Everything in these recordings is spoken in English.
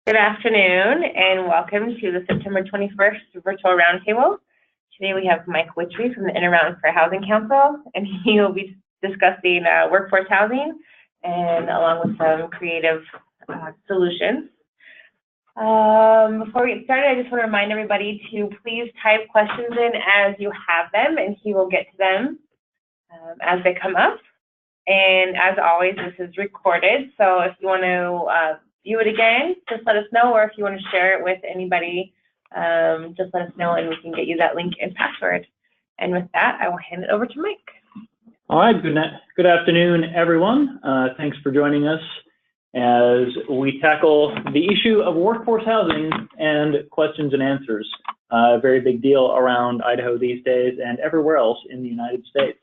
Good afternoon and welcome to the September 21st virtual roundtable. Today we have Mike Witry from the Intermountain Fair Housing Council, and he will be discussing workforce housing and along with some creative solutions. Before we get started, I just want to remind everybody to please type questions in as you have them, and he will get to them as they come up. And as always, this is recorded, so if you want to view it again, just let us know, or if you want to share it with anybody, just let us know and we can get you that link and password. And with that, I will hand it over to Mike. All right, good afternoon, everyone. Thanks for joining us as we tackle the issue of workforce housing and questions and answers. A very big deal around Idaho these days and everywhere else in the United States.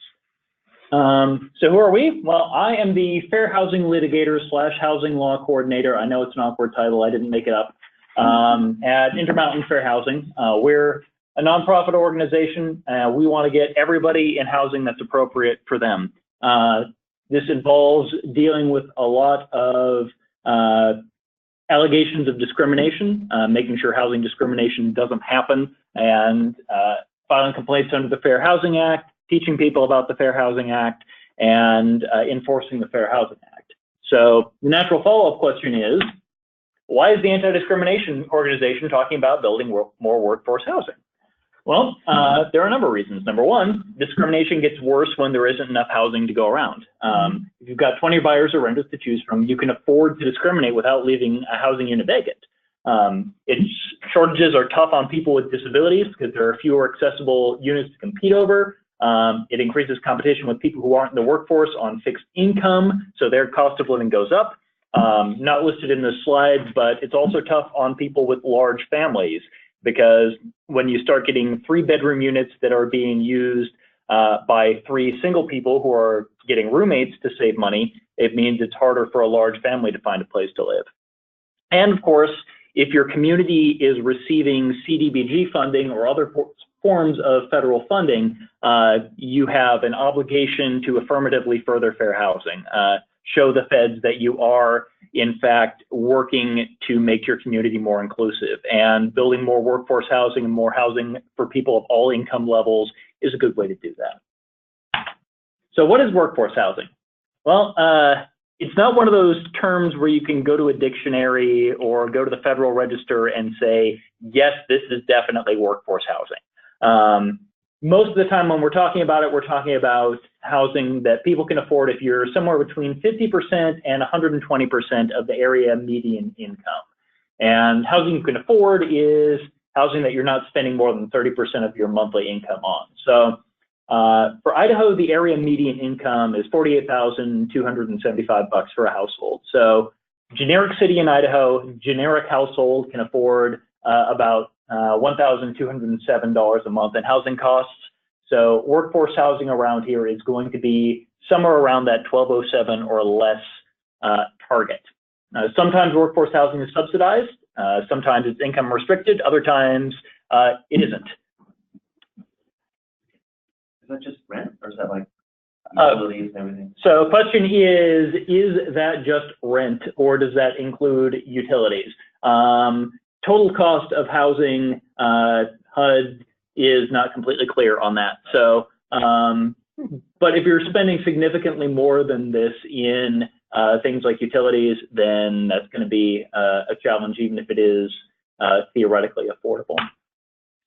So who are we? Well, I am the Fair Housing Litigator / Housing Law Coordinator. I know it's an awkward title. I didn't make it up. At Intermountain Fair Housing. We're a nonprofit organization. We want to get everybody in housing that's appropriate for them. This involves dealing with a lot of allegations of discrimination, making sure housing discrimination doesn't happen, and filing complaints under the Fair Housing Act, teaching people about the Fair Housing Act, and enforcing the Fair Housing Act. So the natural follow-up question is, why is the Anti-Discrimination Organization talking about building more workforce housing? Well, there are a number of reasons. Number one, discrimination gets worse when there isn't enough housing to go around. If you've got 20 buyers or renters to choose from, you can afford to discriminate without leaving a housing unit vacant. Shortages are tough on people with disabilities because there are fewer accessible units to compete over. It increases competition with people who aren't in the workforce on fixed income, so their cost of living goes up. Not listed in the slides, but it's also tough on people with large families, because when you start getting 3-bedroom units that are being used by 3 single people who are getting roommates to save money, it means it's harder for a large family to find a place to live. And of course, if your community is receiving CDBG funding or other forms of federal funding, you have an obligation to affirmatively further fair housing. Show the feds that you are, in fact, working to make your community more inclusive. And building more workforce housing and more housing for people of all income levels is a good way to do that. So what is workforce housing? Well, it's not one of those terms where you can go to a dictionary or go to the Federal Register and say, yes, this is definitely workforce housing. Most of the time when we're talking about it, we're talking about housing that people can afford if you're somewhere between 50% and 120% of the area median income. And housing you can afford is housing that you're not spending more than 30% of your monthly income on. So for Idaho, the area median income is $48,275 for a household. So generic city in Idaho, generic household can afford about $1,207 a month in housing costs. So workforce housing around here is going to be somewhere around that 1207 or less target. Sometimes workforce housing is subsidized, sometimes it's income restricted, other times it isn't. Is that just rent, or is that like utilities and everything? So the question is that just rent, or does that include utilities? Total cost of housing, HUD is not completely clear on that. So, but if you're spending significantly more than this in things like utilities, then that's going to be a challenge, even if it is theoretically affordable.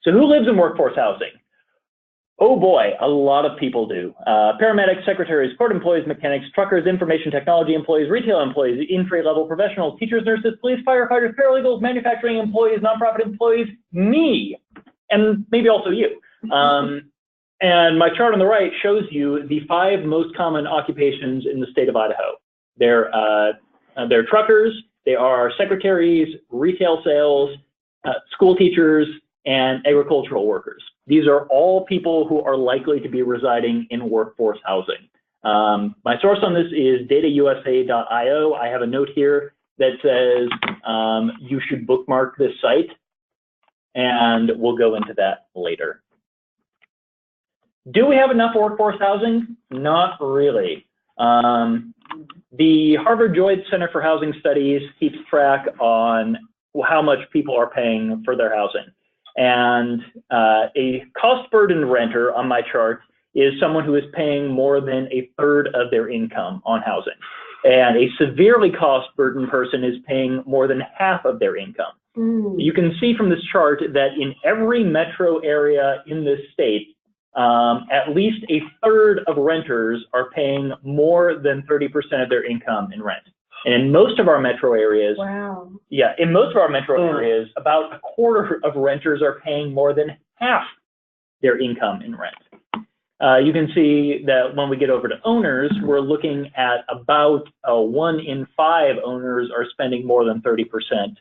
So who lives in workforce housing? Oh boy, a lot of people do. Paramedics, secretaries, court employees, mechanics, truckers, information technology employees, retail employees, in-trade level professionals, teachers, nurses, police, firefighters, paralegals, manufacturing employees, nonprofit employees, me, and maybe also you. And my chart on the right shows you the 5 most common occupations in the state of Idaho. They're truckers, they are secretaries, retail sales, school teachers, and agricultural workers. These are all people who are likely to be residing in workforce housing. My source on this is datausa.io. I have a note here that says you should bookmark this site, and we'll go into that later. Do we have enough workforce housing? Not really. The Harvard Joint Center for Housing Studies keeps track on how much people are paying for their housing. And a cost burdened renter on my chart is someone who is paying more than a third of their income on housing. And a severely cost burdened person is paying more than half of their income. You can see from this chart that in every metro area in this state, at least a third of renters are paying more than 30% of their income in rent. And in most of our metro areas, in most of our metro areas, about a quarter of renters are paying more than half their income in rent. You can see that when we get over to owners, we're looking at about 1 in 5 owners are spending more than 30%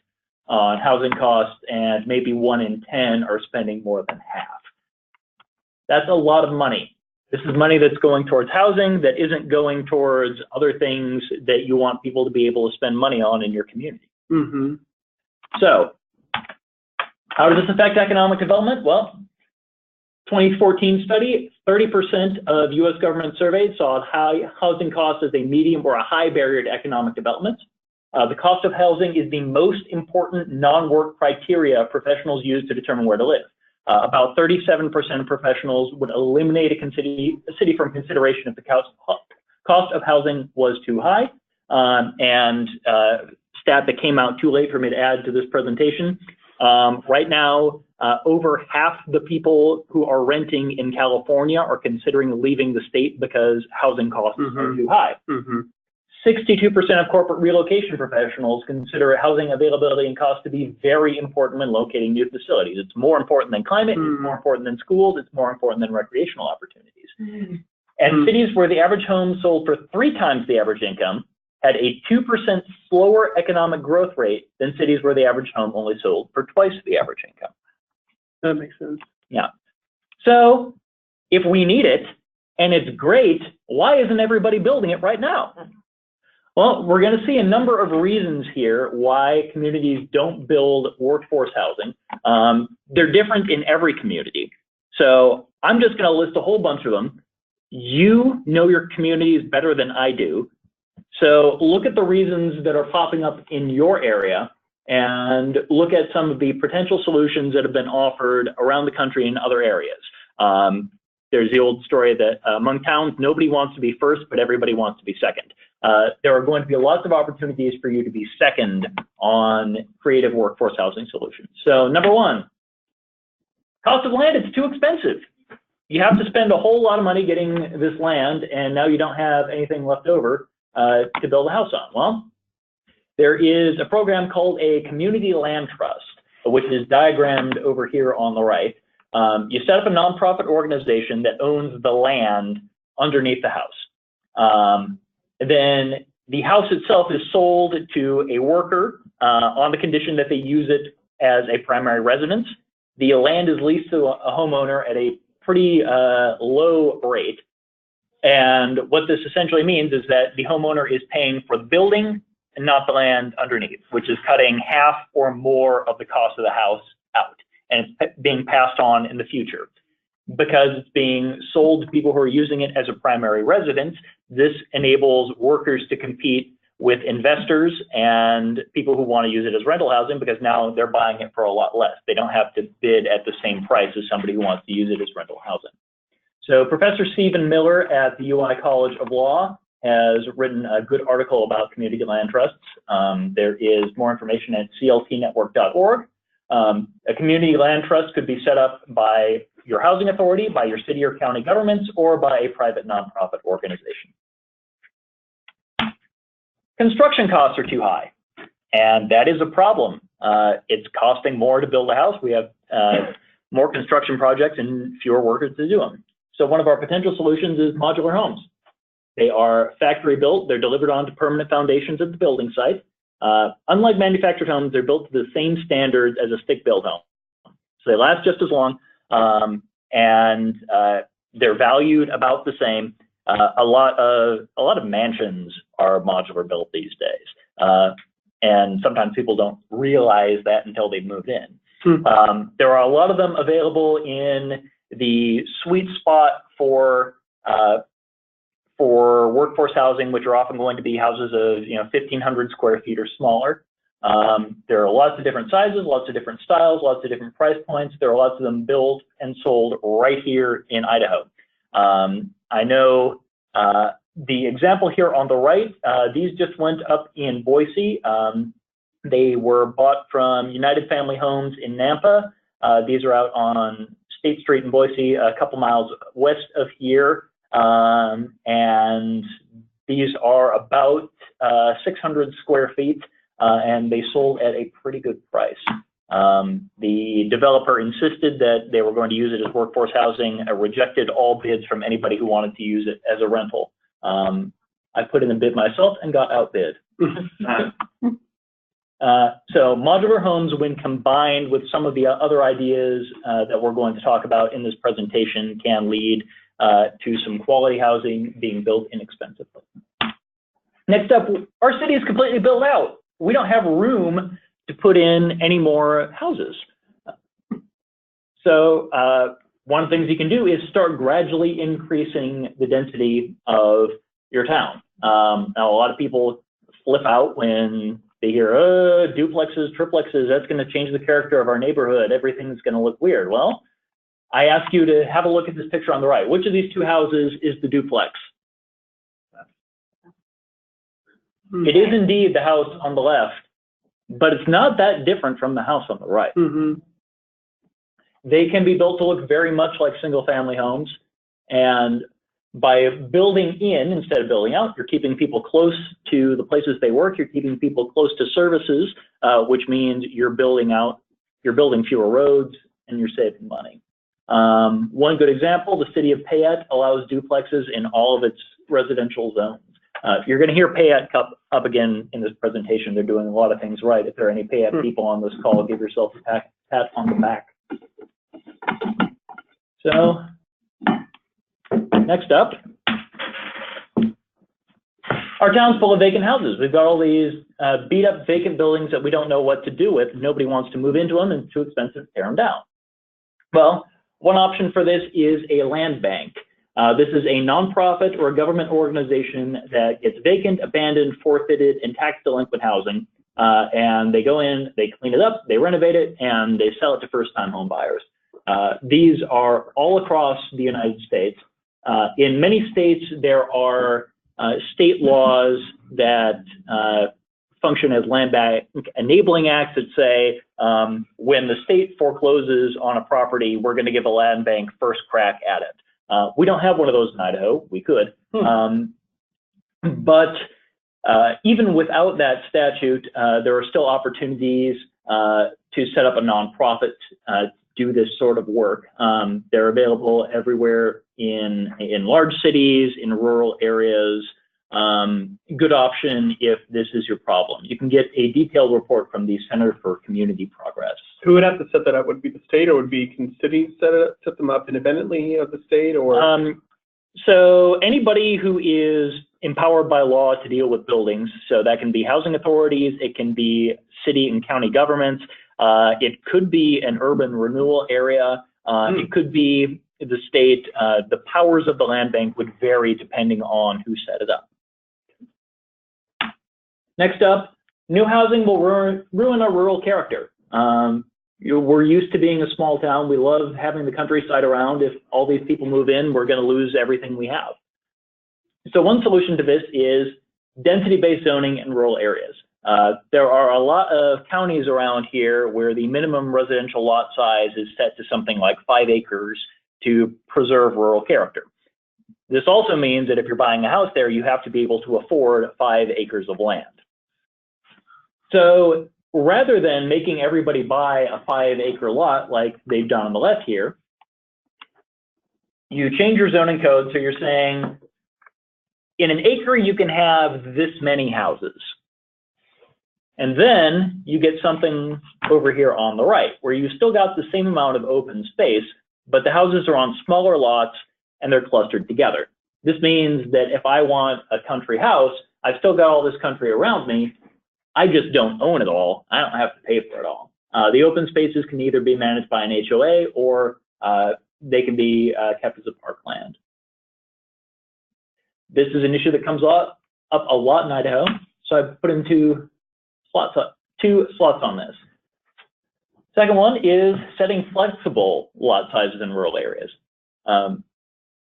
on housing costs, and maybe 1 in 10 are spending more than half. That's a lot of money. This is money that's going towards housing that isn't going towards other things that you want people to be able to spend money on in your community. So, how does this affect economic development? Well, 2014 study, 30% of U.S. government surveyed saw high housing costs as a medium or a high barrier to economic development. The cost of housing is the most important non-work criteria professionals use to determine where to live. About 37% of professionals would eliminate a city from consideration if the cost of housing was too high. Stat that came out too late for me to add to this presentation. Right now, over half the people who are renting in California are considering leaving the state because housing costs are too high. 62% of corporate relocation professionals consider housing availability and cost to be very important when locating new facilities. It's more important than climate, it's more important than schools, it's more important than recreational opportunities. And cities where the average home sold for 3 times the average income had a 2% slower economic growth rate than cities where the average home only sold for twice the average income. That makes sense. Yeah. So if we need it and it's great, why isn't everybody building it right now? Well, we're going to see a number of reasons here why communities don't build workforce housing. They're different in every community. So I'm just going to list a whole bunch of them. You know your communities better than I do. So look at the reasons that are popping up in your area and look at some of the potential solutions that have been offered around the country in other areas. There's the old story that among towns, nobody wants to be first, but everybody wants to be second. There are going to be lots of opportunities for you to be second on creative workforce housing solutions. So number 1, cost of land, it's too expensive. You have to spend a whole lot of money getting this land, and now you don't have anything left over to build a house on. Well, there is a program called a community land trust, which is diagrammed over here on the right. You set up a nonprofit organization that owns the land underneath the house. Then the house itself is sold to a worker on the condition that they use it as a primary residence. The land is leased to a homeowner at a pretty low rate. And what this essentially means is that the homeowner is paying for the building and not the land underneath, which is cutting half or more of the cost of the house out. And it's being passed on in the future. Because it's being sold to people who are using it as a primary residence, this enables workers to compete with investors and people who want to use it as rental housing, because now they're buying it for a lot less. They don't have to bid at the same price as somebody who wants to use it as rental housing. So Professor Stephen Miller at the UI College of Law has written a good article about community land trusts. There is more information at cltnetwork.org. A community land trust could be set up by your housing authority, by your city or county governments, or by a private nonprofit organization. Construction costs are too high, and that is a problem. It's costing more to build a house. We have more construction projects and fewer workers to do them. So one of our potential solutions is modular homes. They are factory built. They're delivered onto permanent foundations at the building site. Unlike manufactured homes, they're built to the same standards as a stick-built home. So they last just as long, and they're valued about the same. A lot of mansions are modular built these days, and sometimes people don't realize that until they've moved in. There are a lot of them available in the sweet spot for workforce housing, which are often going to be houses of 1,500 square feet or smaller. There are lots of different sizes, lots of different styles, lots of different price points. There are lots of them built and sold right here in Idaho. I know the example here on the right, these just went up in Boise. They were bought from United Family Homes in Nampa. These are out on State Street in Boise, a couple miles west of here. And these are about 600 square feet, and they sold at a pretty good price. The developer insisted that they were going to use it as workforce housing, rejected all bids from anybody who wanted to use it as a rental. I put in a bid myself and got outbid. So modular homes, when combined with some of the other ideas that we're going to talk about in this presentation, can lead to some quality housing being built inexpensively. Next up, our city is completely built out. We don't have room to put in any more houses. So one of the things you can do is start gradually increasing the density of your town. Now, a lot of people flip out when they hear, duplexes, triplexes, that's going to change the character of our neighborhood. Everything's going to look weird. Well, I ask you to have a look at this picture on the right. Which of these two houses is the duplex? It is indeed the house on the left, but it's not that different from the house on the right. They can be built to look very much like single-family homes, and by building in instead of building out, you're keeping people close to the places they work, you're keeping people close to services, which means you're building out, you're building fewer roads, and you're saving money. One good example, the city of Payette allows duplexes in all of its residential zones. You're going to hear Payette up again in this presentation. They're doing a lot of things right. If there are any Payette people on this call, give yourself a pat on the back. So, next up, our town's full of vacant houses. We've got all these beat up vacant buildings that we don't know what to do with. Nobody wants to move into them, and it's too expensive to tear them down. Well, one option for this is a land bank. This is a nonprofit or a government organization that gets vacant, abandoned, forfeited, and tax delinquent housing. And they go in, they clean it up, they renovate it, and they sell it to first-time home buyers. These are all across the United States. In many states, there are state laws that function as land bank enabling acts that say when the state forecloses on a property, we're going to give a land bank first crack at it. We don't have one of those in Idaho. We could. But even without that statute, there are still opportunities to set up a nonprofit do this sort of work. They're available everywhere in large cities, in rural areas. Good option if this is your problem. You can get a detailed report from the Center for Community Progress. Who would have to set that up? Would it be the state, or can cities set them up independently of the state? Or so anybody who is empowered by law to deal with buildings, so that can be housing authorities, it can be city and county governments, it could be an urban renewal area, it could be the state. The powers of the land bank would vary depending on who set it up. Next up, new housing will ruin our rural character. We're used to being a small town. We love having the countryside around. If all these people move in, we're going to lose everything we have. So one solution to this is density-based zoning in rural areas. There are a lot of counties around here where the minimum residential lot size is set to something like 5 acres to preserve rural character. This also means that if you're buying a house there, you have to be able to afford 5 acres of land. So rather than making everybody buy a 5-acre lot like they've done on the left here, you change your zoning code so you're saying, in an acre you can have this many houses. And then you get something over here on the right, where you still got the same amount of open space, but the houses are on smaller lots and they're clustered together. This means that if I want a country house, I've still got all this country around me. I just don't own it all. I don't have to pay for it all. The open spaces can either be managed by an HOA or they can be kept as a parkland. This is an issue that comes up a lot in Idaho. So I've put in 2 two slots on this. Second one is setting flexible lot sizes in rural areas.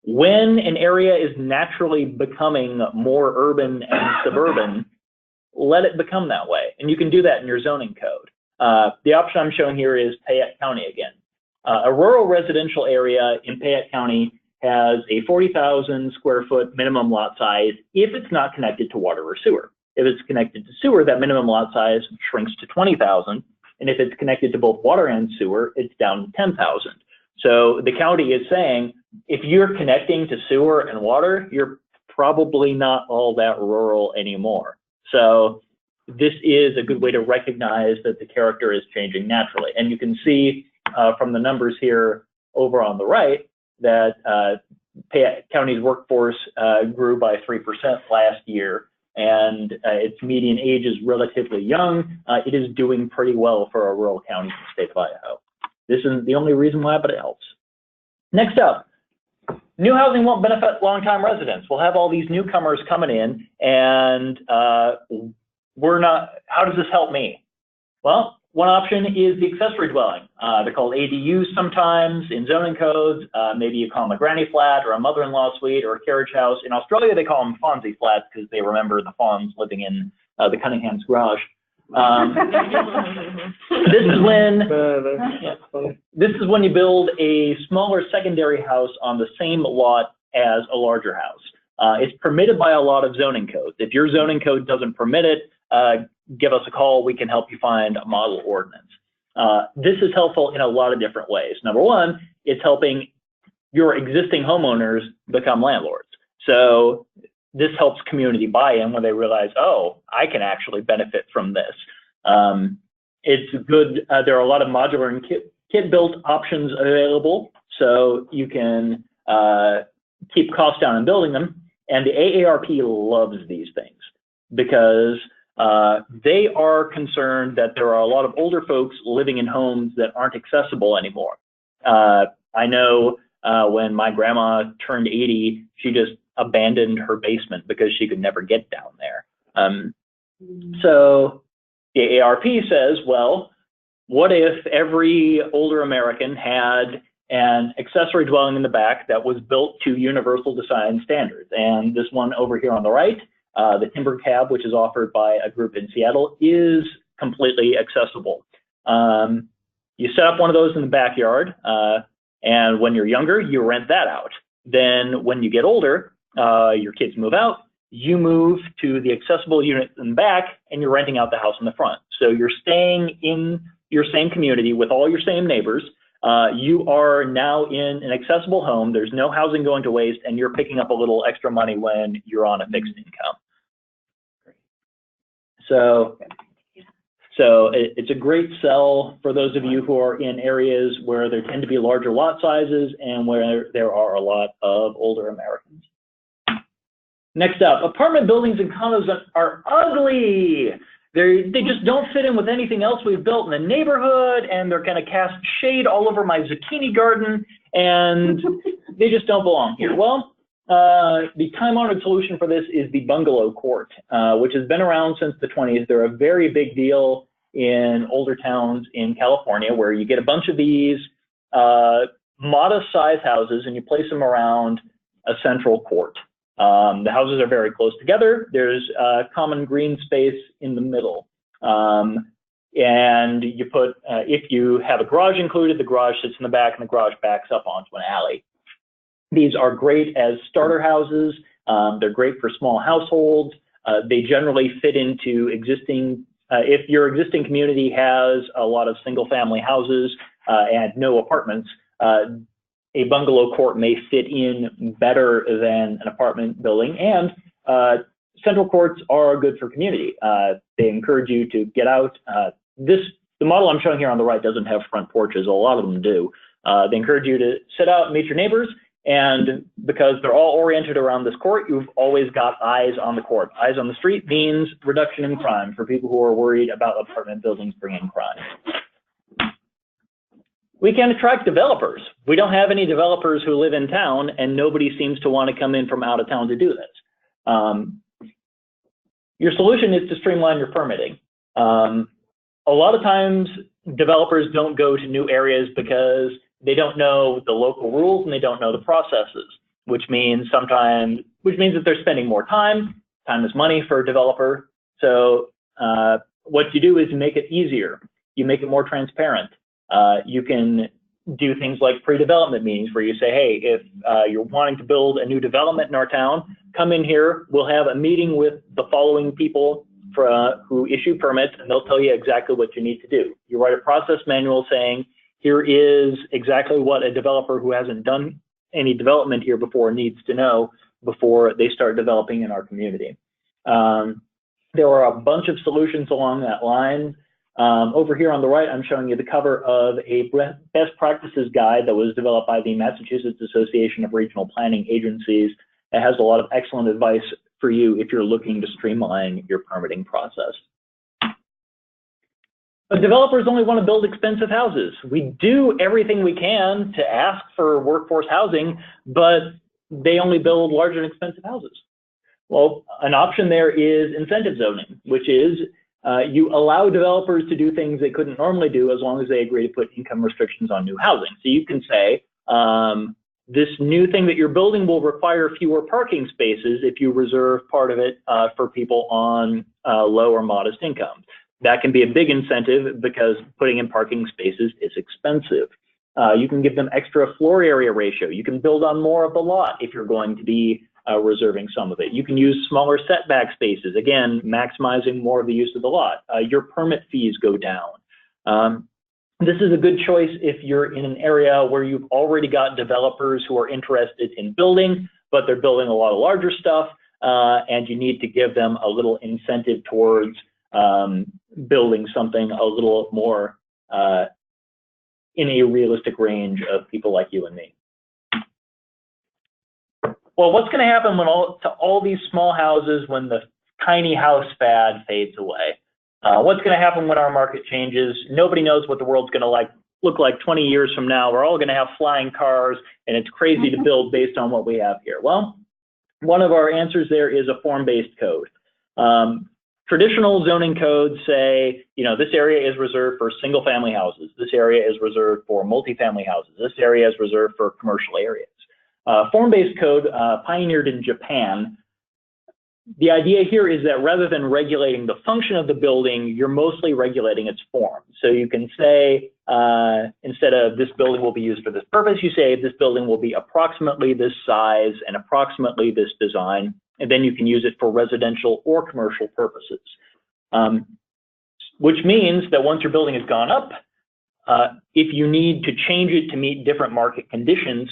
When an area is naturally becoming more urban and suburban, let it become that way. And you can do that in your zoning code. The option I'm showing here is Payette County again. A rural residential area in Payette County has a 40,000 square foot minimum lot size if it's not connected to water or sewer. If it's connected to sewer, that minimum lot size shrinks to 20,000. And if it's connected to both water and sewer, it's down to 10,000. So the county is saying, if you're connecting to sewer and water, you're probably not all that rural anymore. So this is a good way to recognize that the character is changing naturally. And you can see from the numbers here over on the right that Payette County's workforce grew by 3% last year, and its median age is relatively young. It is doing pretty well for a rural county in the state of Idaho. This isn't the only reason why, but it helps. Next up, new housing won't benefit long-time residents. We'll have all these newcomers coming in, and we're not, how does this help me? Well, one option is the accessory dwelling. They're called ADUs sometimes in zoning codes. Maybe you call them a granny flat or a mother-in-law suite or a carriage house. In Australia, they call them Fonzie flats because they remember the Fonz living in the Cunningham's garage. This is when you build a smaller secondary house on the same lot as a larger house. It's permitted by a lot of zoning codes. If your zoning code doesn't permit it, give us a call. We can help you find a model ordinance. This is helpful in a lot of different ways. Number one, it's helping your existing homeowners become landlords. So this helps community buy-in when they realize, oh, I can actually benefit from this. It's good. There are a lot of modular and kit-built options available, so you can keep costs down in building them. And the AARP loves these things because they are concerned that there are a lot of older folks living in homes that aren't accessible anymore. I know when my grandma turned 80, she just abandoned her basement because she could never get down there. So the AARP says, well, what if every older American had an accessory dwelling in the back that was built to universal design standards? And this one over here on the right, the timber cab, which is offered by a group in Seattle, is completely accessible. You set up one of those in the backyard, and when you're younger, you rent that out. Then when you get older, your kids move out, you move to the accessible unit in the back, and you're renting out the house in the front. So you're staying in your same community with all your same neighbors. You are now in an accessible home. There's no housing going to waste, and you're picking up a little extra money when you're on a fixed income. So it's a great sell for those of you who are in areas where there tend to be larger lot sizes and where there are a lot of older Americans. Next up, apartment buildings and condos are ugly. They just don't fit in with anything else we've built in the neighborhood, and they're going to cast shade all over my zucchini garden, and they just don't belong here. Well, the time-honored solution for this is the bungalow court, which has been around since the 20s. They're a very big deal in older towns in California, where you get a bunch of these modest-sized houses, and you place them around a central court. The houses are very close together. There's common green space in the middle. And you put, if you have a garage included, the garage sits in the back and the garage backs up onto an alley. These are great as starter houses. They're great for small households. They generally fit into existing, if your existing community has a lot of single family houses and no apartments, a bungalow court may fit in better than an apartment building, and central courts are good for community. They encourage you to get out. The model I'm showing here on the right doesn't have front porches. A lot of them do. They encourage you to sit out and meet your neighbors, and because they're all oriented around this court, you've always got eyes on the court. Eyes on the street means reduction in crime for people who are worried about apartment buildings bringing crime. We can attract developers. We don't have any developers who live in town, and nobody seems to want to come in from out of town to do this. Your solution is to streamline your permitting. a lot of times developers don't go to new areas because they don't know the local rules and they don't know the processes, which means that they're spending more time. Time is money for a developer. So what you do is you make it easier. You make it more transparent. You can do things like pre-development meetings where you say, hey, if you're wanting to build a new development in our town, come in here. We'll have a meeting with the following people who issue permits, and they'll tell you exactly what you need to do. You write a process manual saying, here is exactly what a developer who hasn't done any development here before needs to know before they start developing in our community. There are a bunch of solutions along that line. Over here on the right, I'm showing you the cover of a best practices guide that was developed by the Massachusetts Association of Regional Planning Agencies. It has a lot of excellent advice for you if you're looking to streamline your permitting process. But developers only want to build expensive houses. We do everything we can to ask for workforce housing, but they only build large and expensive houses. Well, an option there is incentive zoning, which is you allow developers to do things they couldn't normally do as long as they agree to put income restrictions on new housing. So you can say, this new thing that you're building will require fewer parking spaces if you reserve part of it for people on low or modest incomes. That can be a big incentive because putting in parking spaces is expensive. You can give them extra floor area ratio. You can build on more of the lot if you're going to be reserving some of it. You can use smaller setback spaces, again, maximizing more of the use of the lot. Your permit fees go down. This is a good choice if you're in an area where you've already got developers who are interested in building, but they're building a lot of larger stuff, and you need to give them a little incentive towards building something a little more in a realistic range of people like you and me. Well, what's going to happen to all these small houses when the tiny house fad fades away? What's going to happen when our market changes? Nobody knows what the world's going to look like 20 years from now. We're all going to have flying cars, and it's crazy to build based on what we have here. Well, one of our answers there is a form-based code. Traditional zoning codes say, this area is reserved for single-family houses. This area is reserved for multifamily houses. This area is reserved for commercial areas. Form-based code, pioneered in Japan. The idea here is that rather than regulating the function of the building, you're mostly regulating its form. So you can say, instead of this building will be used for this purpose, you say this building will be approximately this size and approximately this design, and then you can use it for residential or commercial purposes. Which means that once your building has gone up, if you need to change it to meet different market conditions,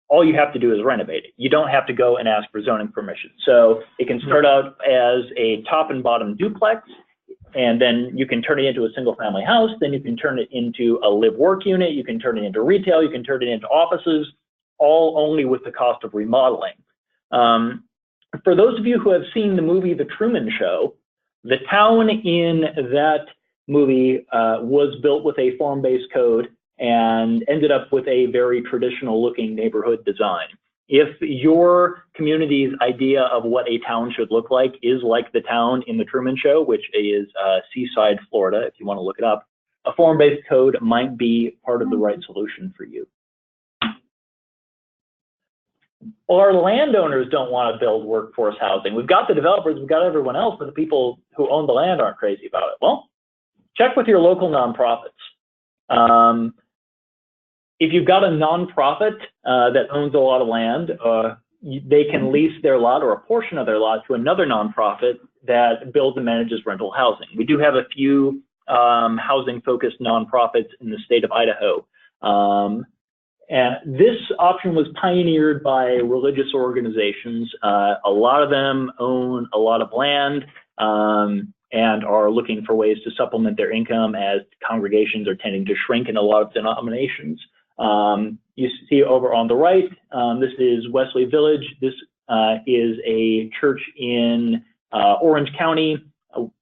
all you have to do is renovate it. You don't have to go and ask for zoning permission. So it can start out as a top and bottom duplex, and then you can turn it into a single family house. Then you can turn it into a live work unit. You can turn it into retail. You can turn it into offices, all only with the cost of remodeling. For those of you who have seen the movie The Truman Show, the town in that movie was built with a form-based code and ended up with a very traditional looking neighborhood design. If your community's idea of what a town should look like is like the town in The Truman Show, which is Seaside, Florida, if you want to look it up, a form-based code might be part of the right solution for you. Well, our landowners don't want to build workforce housing. We've got the developers, we've got everyone else, but the people who own the land aren't crazy about it. Well, check with your local nonprofits. If you've got a nonprofit that owns a lot of land, they can lease their lot or a portion of their lot to another nonprofit that builds and manages rental housing. We do have a few housing-focused nonprofits in the state of Idaho. And this option was pioneered by religious organizations. A lot of them own a lot of land and are looking for ways to supplement their income as congregations are tending to shrink in a lot of denominations. You see over on the right, this is Wesley Village. This is a church in Orange County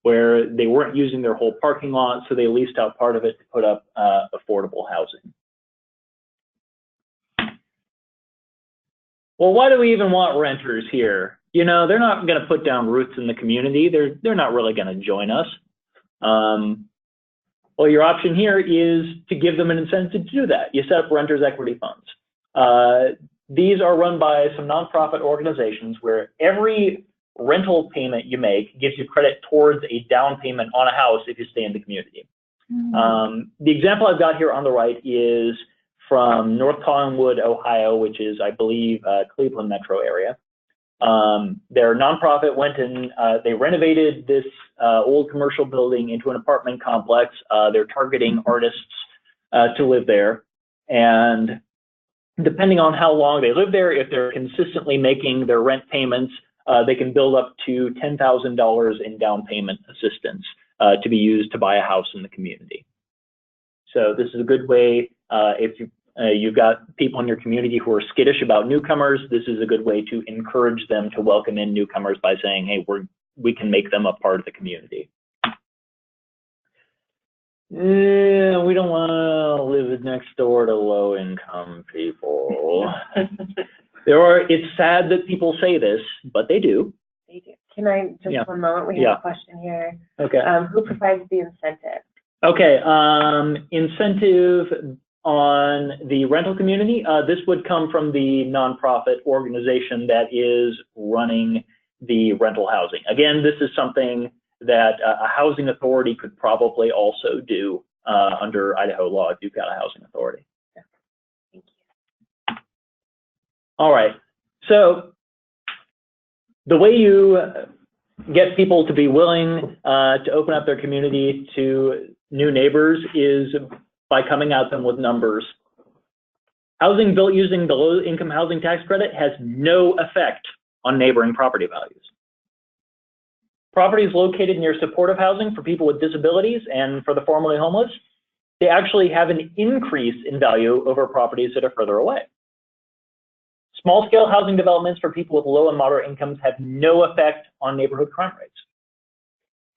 where they weren't using their whole parking lot, so they leased out part of it to put up affordable housing. Well, why do we even want renters here? You know, they're not going to put down roots in the community. They're not really going to join us. Well, your option here is to give them an incentive to do that. You set up renters equity funds. These are run by some nonprofit organizations where every rental payment you make gives you credit towards a down payment on a house if you stay in the community. The example I've got here on the right is from North Collingwood, Ohio, which is, I believe, Cleveland metro area. Their nonprofit went and they renovated this old commercial building into an apartment complex. They're targeting artists to live there. And depending on how long they live there, if they're consistently making their rent payments, they can build up to $10,000 in down payment assistance to be used to buy a house in the community. So this is a good way, if you've got people in your community who are skittish about newcomers, this is a good way to encourage them to welcome in newcomers by saying, hey, we can make them a part of the community. Yeah, we don't want to live next door to low-income people. It's sad that people say this, but they do. They do. Can I just one moment? We have a question here. Okay. Who provides the incentive? Okay. Incentive on the rental community. This would come from the nonprofit organization that is running the rental housing. Again, this is something that a housing authority could probably also do under Idaho law if you've got a housing authority. Thank you. All right. So the way you get people to be willing to open up their community to new neighbors is by coming at them with numbers. Housing built using the low-income housing tax credit has no effect on neighboring property values. Properties located near supportive housing for people with disabilities and for the formerly homeless, they actually have an increase in value over properties that are further away. Small-scale housing developments for people with low and moderate incomes have no effect on neighborhood crime rates.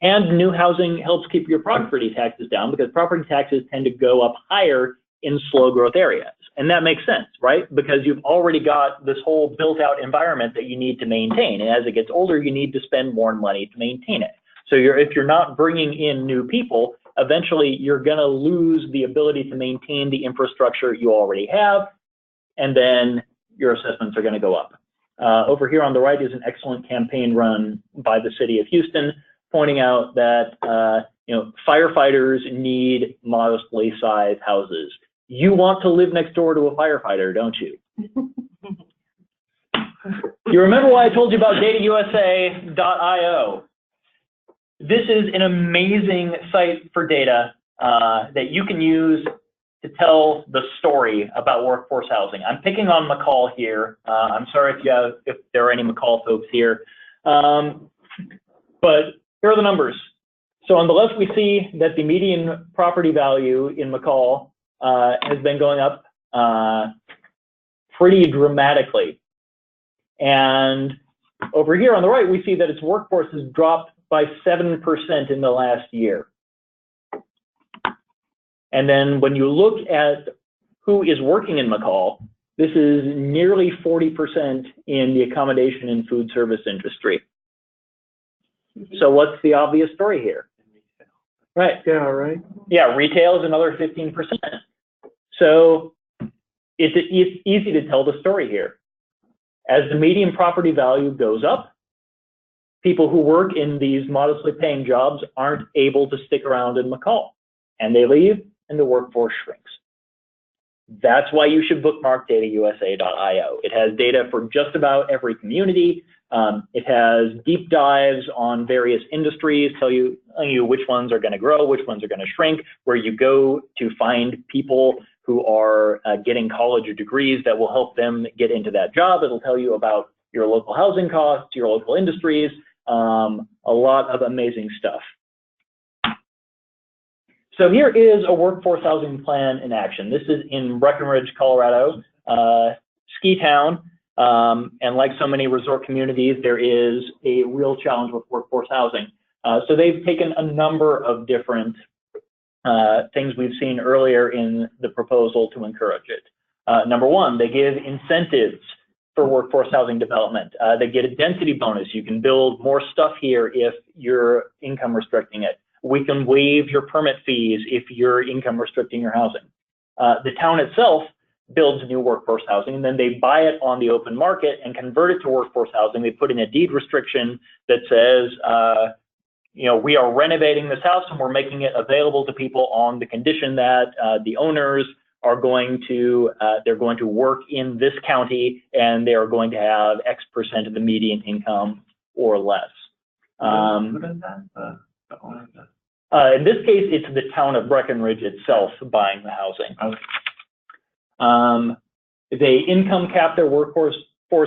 And new housing helps keep your property taxes down because property taxes tend to go up higher in slow growth areas. And that makes sense, right? Because you've already got this whole built out environment that you need to maintain. And as it gets older, you need to spend more money to maintain it. So if you're not bringing in new people, eventually you're going to lose the ability to maintain the infrastructure you already have. And then your assessments are going to go up. Over here on the right is an excellent campaign run by the city of Houston, pointing out that firefighters need modestly sized houses. You want to live next door to a firefighter, don't you? You remember why I told you about datausa.io? This is an amazing site for data that you can use to tell the story about workforce housing. I'm picking on McCall here. I'm sorry if there are any McCall folks here. But here are the numbers. So on the left, we see that the median property value in McCall has been going up pretty dramatically. And over here on the right, we see that its workforce has dropped by 7% in the last year. And then when you look at who is working in McCall, this is nearly 40% in the accommodation and food service industry. So what's the obvious story here? Right. Yeah, right. Yeah, retail is another 15%. So it's easy to tell the story here. As the median property value goes up, people who work in these modestly paying jobs aren't able to stick around in McCall, and they leave and the workforce shrinks. That's why you should bookmark datausa.io. It has data for just about every community. It has deep dives on various industries, telling you which ones are going to grow, which ones are going to shrink, where you go to find people who are getting college degrees that will help them get into that job. It'll tell you about your local housing costs, your local industries, a lot of amazing stuff. So here is a workforce housing plan in action. This is in Breckenridge, Colorado, ski town. And like so many resort communities, there is a real challenge with workforce housing. So they've taken a number of different things we've seen earlier in the proposal to encourage it. Number one, they give incentives for workforce housing development. They get a density bonus. You can build more stuff here if you're income restricting it. we can waive your permit fees if you're income restricting your housing. The town itself builds new workforce housing, and then they buy it on the open market and convert it to workforce housing. They put in a deed restriction that says, we are renovating this house and we're making it available to people on the condition that the owners are going to, they're going to work in this county and they are going to have X% of the median income or less. Who does that? In this case, it's the town of Breckenridge itself buying the housing. Okay. They income cap their workforce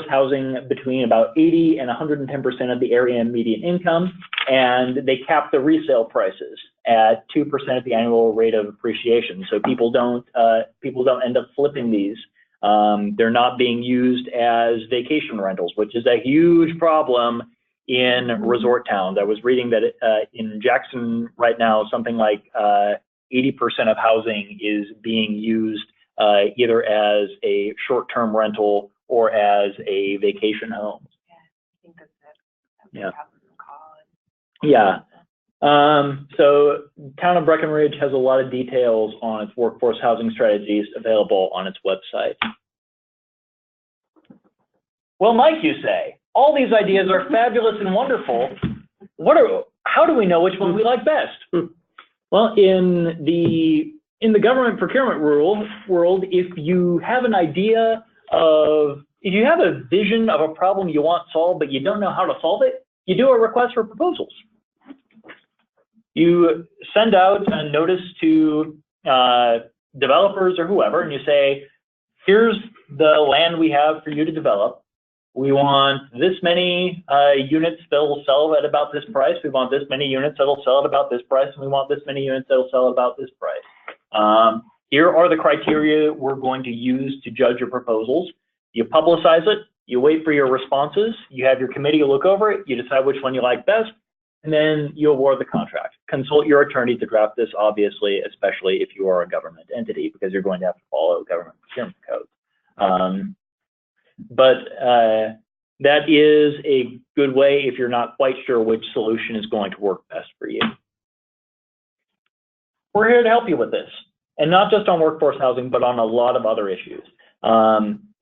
housing between about 80 and 110% of the area median income, and they cap the resale prices at 2% of the annual rate of appreciation. So people don't end up flipping these. They're not being used as vacation rentals, which is a huge problem in resort towns. I was reading that in Jackson right now, something like 80% of housing is being used either as a short-term rental or as a vacation home. Yeah, I think that's it. Yeah. Yeah. So town of Breckenridge has a lot of details on its workforce housing strategies available on its website. Well, Mike, you say, all these ideas are fabulous and wonderful. How do we know which one we like best? Well, in the government procurement world, if you have an idea if you have a vision of a problem you want solved, but you don't know how to solve it, you do a request for proposals. You send out a notice to developers or whoever, and you say, here's the land we have for you to develop. We want this many units that will sell at about this price. We want this many units that will sell at about this price, and we want this many units that will sell at about this price. Here are the criteria we're going to use to judge your proposals. You publicize it, you wait for your responses, you have your committee look over it, you decide which one you like best, and then you award the contract. Consult your attorney to draft this, obviously, especially if you are a government entity, because you're going to have to follow government procurement codes. But that is a good way if you're not quite sure which solution is going to work best for you. We're here to help you with this, and not just on workforce housing, but on a lot of other issues.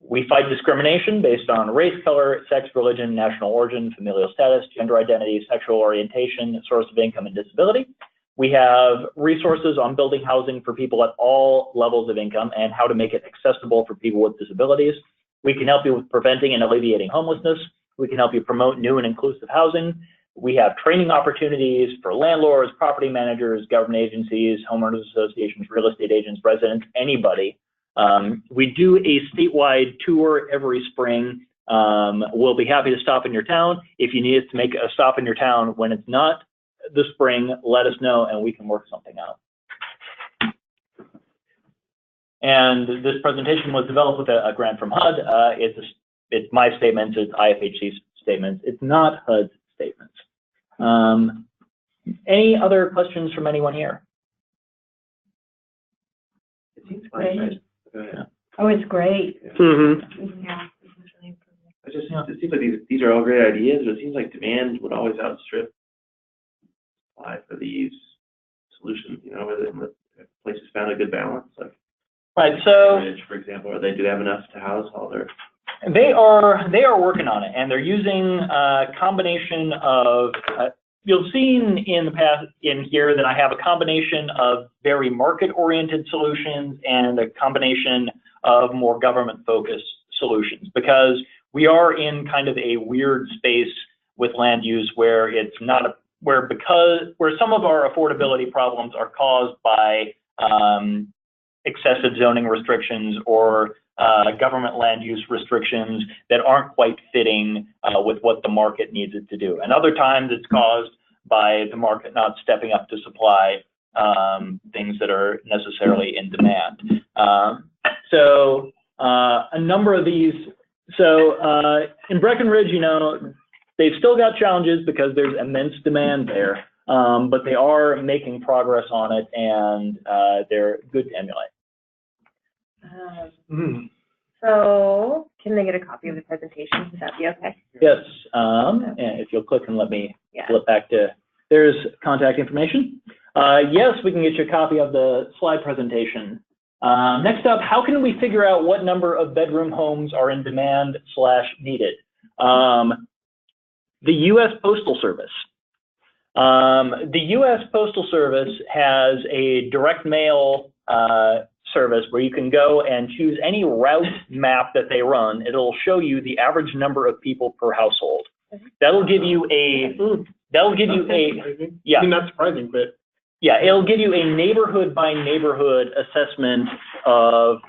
We fight discrimination based on race, color, sex, religion, national origin, familial status, gender identity, sexual orientation, source of income, and disability. We have resources on building housing for people at all levels of income and how to make it accessible for people with disabilities. We can help you with preventing and alleviating homelessness. We can help you promote new and inclusive housing. We have training opportunities for landlords, property managers, government agencies, homeowners associations, real estate agents, residents, anybody. We do a statewide tour every spring. We'll be happy to stop in your town. If you need us to make a stop in your town when it's not the spring, let us know and we can work something out. And this presentation was developed with a grant from HUD. It's my statements, it's IFHC's statements. It's not HUD's statements. Any other questions from anyone here? It seems great. Oh, it's great. Mm-hmm. Yeah. It seems like these are all great ideas, but it seems like demand would always outstrip supply for these solutions, where places found a good balance, like Right, so for example, or they do have enough to house all their. They are working on it, and they're using a combination of. You'll see in the past in here that I have a combination of very market-oriented solutions and a combination of more government-focused solutions, because we are in kind of a weird space with land use where it's not where some of our affordability problems are caused by excessive zoning restrictions or government land use restrictions that aren't quite fitting with what the market needs it to do. And other times it's caused by the market not stepping up to supply things that are necessarily in demand. So a number of these, in Breckenridge, they've still got challenges because there's immense demand there, but they are making progress on it, and they're good to emulate. So can they get a copy of the presentation? Would that be okay? Yes, and if you'll click and let me flip back to There's contact information. Yes, we can get you a copy of the slide presentation. Next up, how can we figure out what number of bedroom homes are in demand / needed? The U.S. Postal Service. The U.S. Postal Service has a direct mail service where you can go and choose any route map that they run. It'll show you the average number of people per household. That'll give you a, yeah. I mean, not surprising, but. Yeah, it'll give you a neighborhood by neighborhood assessment of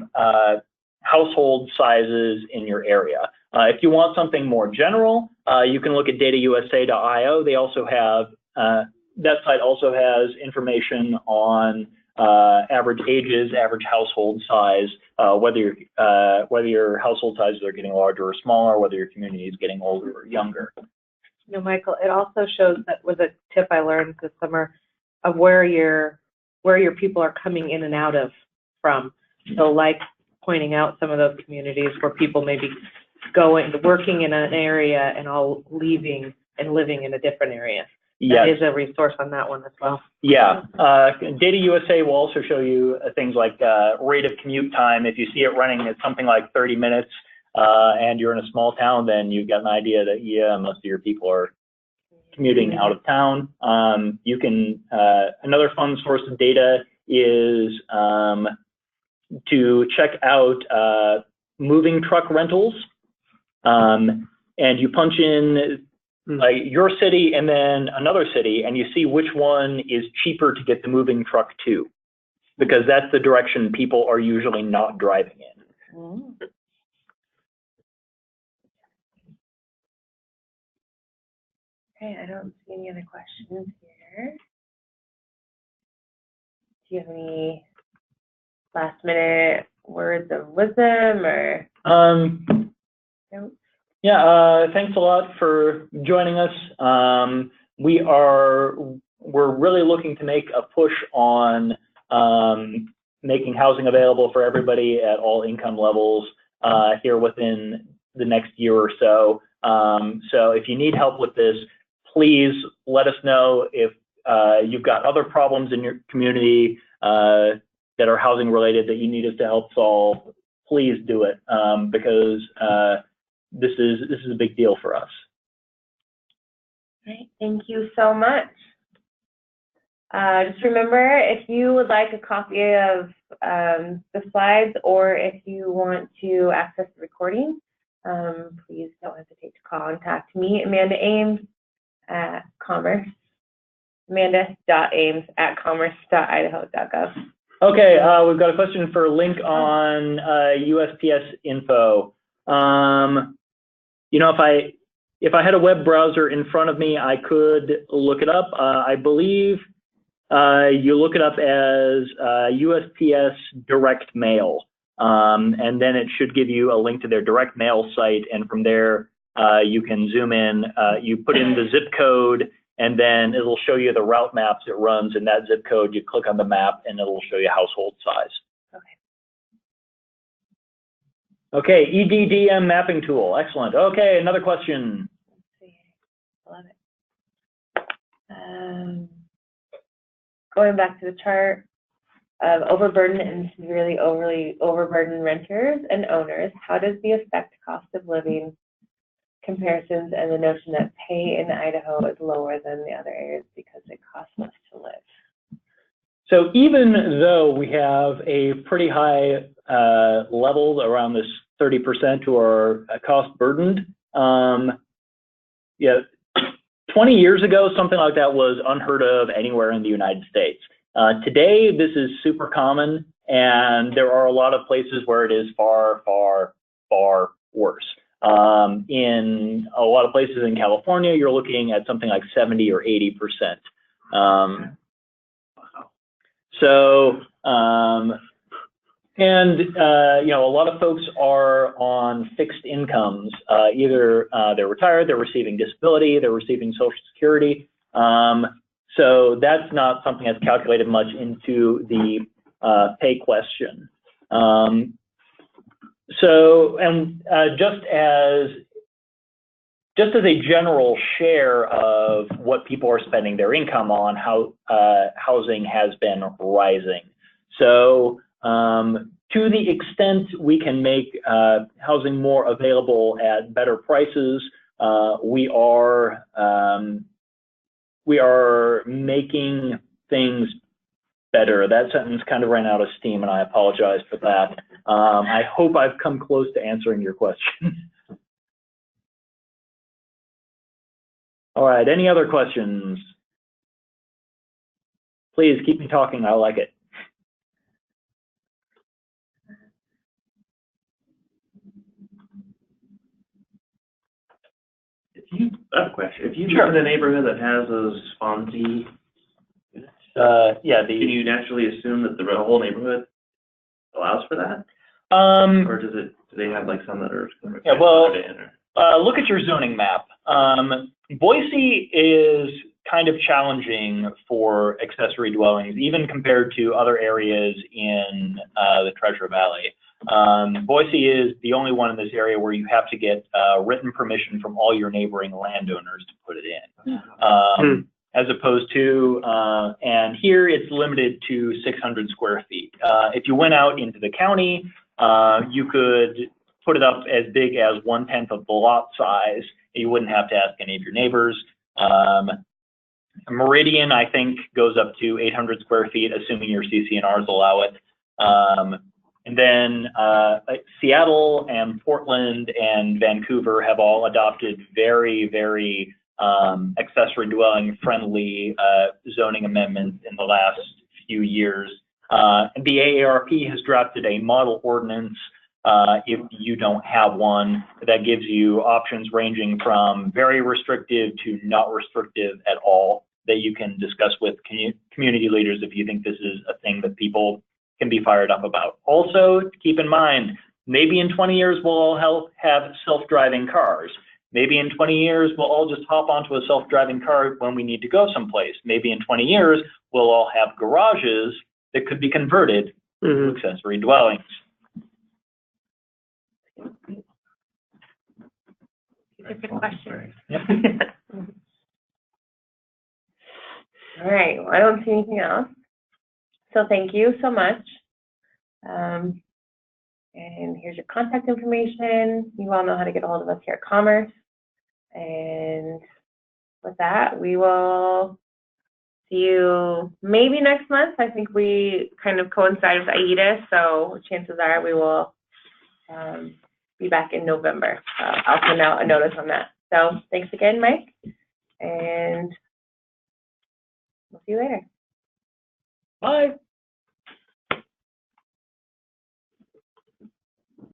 household sizes in your area. If you want something more general, you can look at datausa.io. They also have, that site also has information on average ages, average household size, whether your household sizes are getting larger or smaller, whether your community is getting older or younger. You know, Michael, it also shows, that was a tip I learned this summer, of where your people are coming in and out of from. So like pointing out some of those communities where people may be working in an area and all leaving and living in a different area. Yes. That is a resource on that one as well. Yeah, Data USA will also show you things like rate of commute time. If you see it running at something like 30 minutes and you're in a small town, then you've got an idea that, yeah, most of your people are commuting out of town. You can, another fun source of data is to check out moving truck rentals. And you punch in your city and then another city, and you see which one is cheaper to get the moving truck to, because that's the direction people are usually not driving in. Mm. Okay, I don't see any other questions here. Do you have any last minute words of wisdom or? Nope. Yeah, thanks a lot for joining us. We're really looking to make a push on making housing available for everybody at all income levels here within the next year or so. So if you need help with this, please let us know. If you've got other problems in your community that are housing related that you need us to help solve, please do it, because this is a big deal for us. All right, thank you so much. Just remember, if you would like a copy of the slides, or if you want to access the recording, please don't hesitate to contact me, Amanda Ames, at Commerce, amanda.ames@commerce.idaho.gov. Okay, we've got a question for Link on USPS info. You know, if I had a web browser in front of me, I could look it up. I believe you look it up as USPS Direct Mail, and then it should give you a link to their direct mail site, and from there you can zoom in. You put in the zip code, and then it'll show you the route maps it runs in that zip code. You click on the map, and it'll show you household size. Okay, EDDM mapping tool, excellent. Okay, another question. Let's see, I love it. Going back to the chart of overburdened and severely overburdened renters and owners, how does the affect cost of living comparisons and the notion that pay in Idaho is lower than the other areas because it costs less to live? So even though we have a pretty high level around this 30% who are cost burdened, yeah, 20 years ago, something like that was unheard of anywhere in the United States. Today, this is super common, and there are a lot of places where it is far, far, far worse. In a lot of places in California, you're looking at something like 70 or 80%. So, you know, a lot of folks are on fixed incomes. Either they're retired, they're receiving disability, they're receiving Social Security. So that's not something that's calculated much into the pay question. just as a general share of what people are spending their income on, how housing has been rising. So to the extent we can make housing more available at better prices, we are making things better. That sentence kind of ran out of steam, and I apologize for that. I hope I've come close to answering your question. All right, any other questions? Please keep me talking, I like it. I have a question. If you Sure. live in a neighborhood that has those Fonzie units, Yeah, can you naturally assume that the whole neighborhood allows for that? Or do they have like some that are? Yeah, well, look at your zoning map. Boise is kind of challenging for accessory dwellings, even compared to other areas in the Treasure Valley. Boise is the only one in this area where you have to get written permission from all your neighboring landowners to put it in. As opposed to, and here it's limited to 600 square feet. If you went out into the county, you could put it up as big as 1/10 of the lot size. You wouldn't have to ask any of your neighbors. Meridian, I think, goes up to 800 square feet, assuming your CC&Rs allow it. And then Seattle and Portland and Vancouver have all adopted very, very accessory dwelling friendly zoning amendments in the last few years. And the AARP has drafted a model ordinance if you don't have one that gives you options ranging from very restrictive to not restrictive at all that you can discuss with community leaders if you think this is a thing that people can be fired up about. Also, keep in mind, maybe in 20 years we'll all have self-driving cars. Maybe in 20 years we'll all just hop onto a self-driving car when we need to go someplace. Maybe in 20 years we'll all have garages that could be converted to accessory dwellings. Good question. Yep. All right, well, I don't see anything else. So thank you so much. And here's your contact information. You all know how to get a hold of us here at Commerce. And with that, we will see you maybe next month. I think we kind of coincide with AIDA, so chances are we will be back in November. I'll send out a notice on that. So thanks again, Mike, and we'll see you later. Bye.